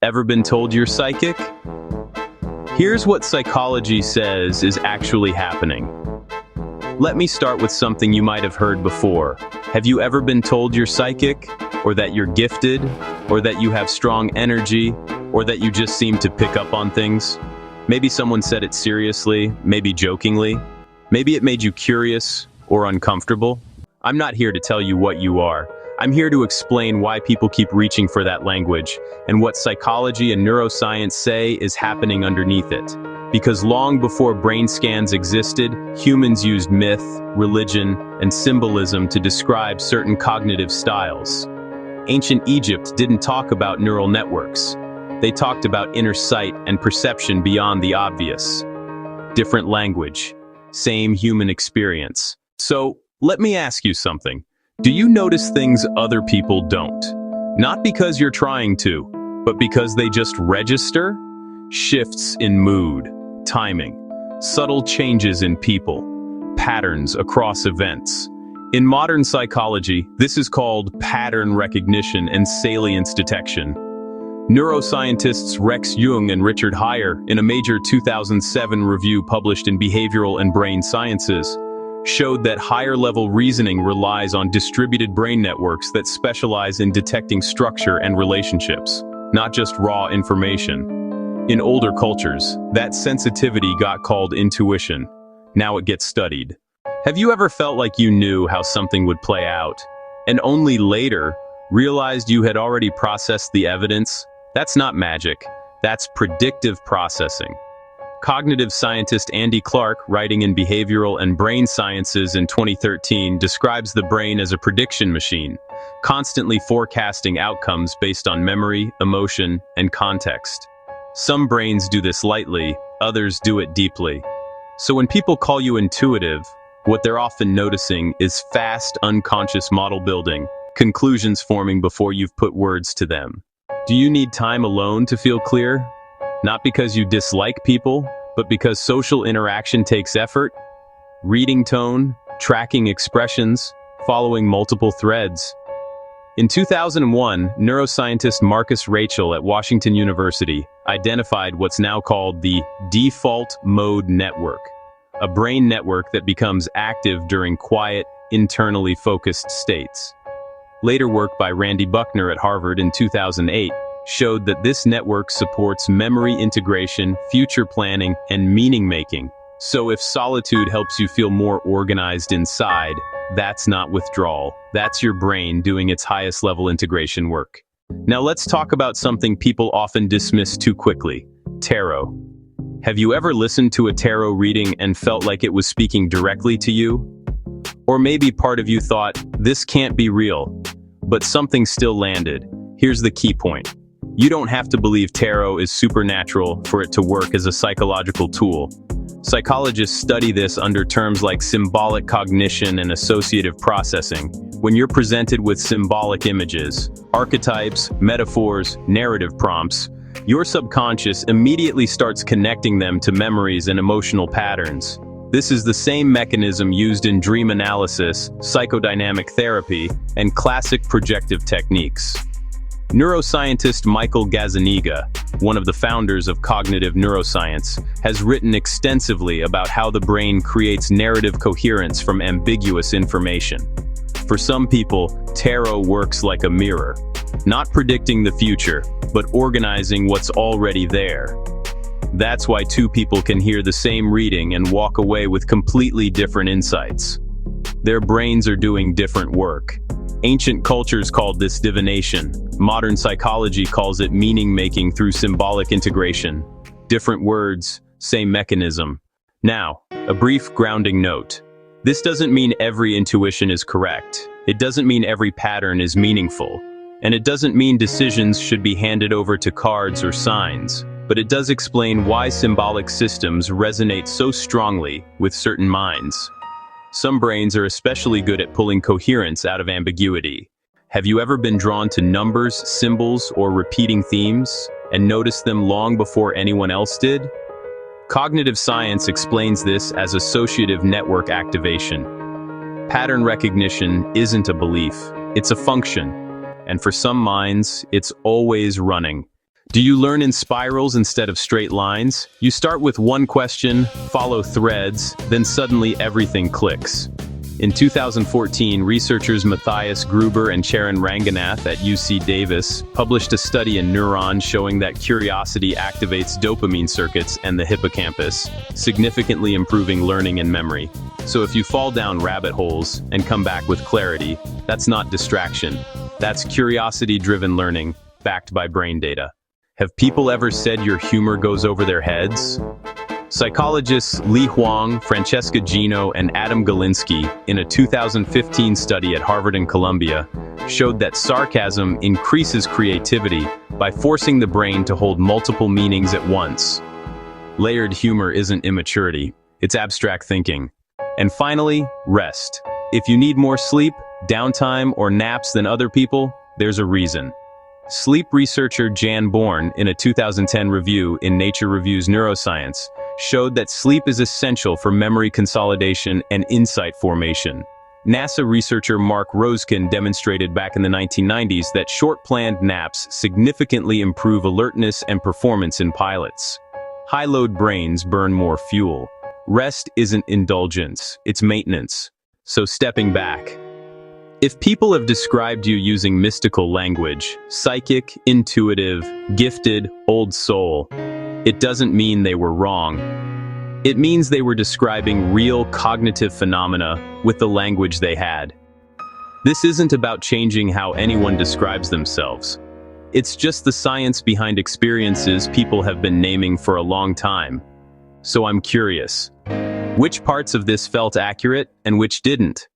Ever been told you're psychic? Here's what psychology says is actually happening. Let me start with something you might have heard before. Have you ever been told you're psychic? Or that you're gifted? Or that you have strong energy? Or that you just seem to pick up on things? Maybe someone said it seriously, maybe jokingly. Maybe it made you curious or uncomfortable. I'm not here to tell you what you are. I'm here to explain why people keep reaching for that language and what psychology and neuroscience say is happening underneath it. Because long before brain scans existed, humans used myth, religion, and symbolism to describe certain cognitive styles. Ancient Egypt didn't talk about neural networks. They talked about inner sight and perception beyond the obvious. Different language, same human experience. So, let me ask you something. Do you notice things other people don't? Not because you're trying to, but because they just register? Shifts in mood, timing, subtle changes in people, patterns across events. In modern psychology, this is called pattern recognition and salience detection. Neuroscientists Rex Jung and Richard Heyer, in a major 2007 review published in Behavioral and Brain Sciences, showed that higher-level reasoning relies on distributed brain networks that specialize in detecting structure and relationships, not just raw information. In older cultures, that sensitivity got called intuition. Now it gets studied. Have you ever felt like you knew how something would play out, and only later realized you had already processed the evidence? That's not magic. That's predictive processing. Cognitive scientist Andy Clark, writing in Behavioral and Brain Sciences in 2013, describes the brain as a prediction machine, constantly forecasting outcomes based on memory, emotion, and context. Some brains do this lightly, others do it deeply. So when people call you intuitive, what they're often noticing is fast, unconscious model building, conclusions forming before you've put words to them. Do you need time alone to feel clear? Not because you dislike people, but because social interaction takes effort, reading tone, tracking expressions, following multiple threads. In 2001, neuroscientist Marcus Rachel at Washington University identified what's now called the default mode network, a brain network that becomes active during quiet, internally focused states. Later work by Randy Buckner at Harvard in 2008 showed that this network supports memory integration, future planning, and meaning-making. So if solitude helps you feel more organized inside, that's not withdrawal. That's your brain doing its highest level integration work. Now let's talk about something people often dismiss too quickly: tarot. Have you ever listened to a tarot reading and felt like it was speaking directly to you? Or maybe part of you thought, this can't be real, but something still landed. Here's the key point. You don't have to believe tarot is supernatural for it to work as a psychological tool. Psychologists study this under terms like symbolic cognition and associative processing. When you're presented with symbolic images, archetypes, metaphors, narrative prompts, your subconscious immediately starts connecting them to memories and emotional patterns. This is the same mechanism used in dream analysis, psychodynamic therapy, and classic projective techniques. Neuroscientist Michael Gazzaniga, one of the founders of cognitive neuroscience, has written extensively about how the brain creates narrative coherence from ambiguous information. For some people, tarot works like a mirror, not predicting the future, but organizing what's already there. That's why two people can hear the same reading and walk away with completely different insights. Their brains are doing different work. Ancient cultures called this divination. Modern psychology calls it meaning-making through symbolic integration. Different words, same mechanism. Now, a brief grounding note. This doesn't mean every intuition is correct. It doesn't mean every pattern is meaningful. And it doesn't mean decisions should be handed over to cards or signs. But it does explain why symbolic systems resonate so strongly with certain minds. Some brains are especially good at pulling coherence out of ambiguity. Have you ever been drawn to numbers, symbols, or repeating themes, and noticed them long before anyone else did? Cognitive science explains this as associative network activation. Pattern recognition isn't a belief, it's a function. And for some minds, it's always running. Do you learn in spirals instead of straight lines? You start with one question, follow threads, then suddenly everything clicks. In 2014, researchers Matthias Gruber and Charan Ranganath at UC Davis published a study in neurons showing that curiosity activates dopamine circuits and the hippocampus, significantly improving learning and memory. So if you fall down rabbit holes and come back with clarity, that's not distraction. That's curiosity-driven learning, backed by brain data. Have people ever said your humor goes over their heads? Psychologists Li Huang, Francesca Gino, and Adam Galinsky, in a 2015 study at Harvard and Columbia, showed that sarcasm increases creativity by forcing the brain to hold multiple meanings at once. Layered humor isn't immaturity, it's abstract thinking. And finally, rest. If you need more sleep, downtime, or naps than other people, there's a reason. Sleep researcher Jan Bourne, in a 2010 review in Nature Reviews Neuroscience, showed that sleep is essential for memory consolidation and insight formation. NASA researcher Mark Roskin demonstrated back in the 1990s that short planned naps significantly improve alertness and performance in pilots. High-load brains burn more fuel. Rest isn't indulgence, it's maintenance. So stepping back. If people have described you using mystical language, psychic, intuitive, gifted, old soul, it doesn't mean they were wrong. It means they were describing real cognitive phenomena with the language they had. This isn't about changing how anyone describes themselves. It's just the science behind experiences people have been naming for a long time. So I'm curious. Which parts of this felt accurate and which didn't?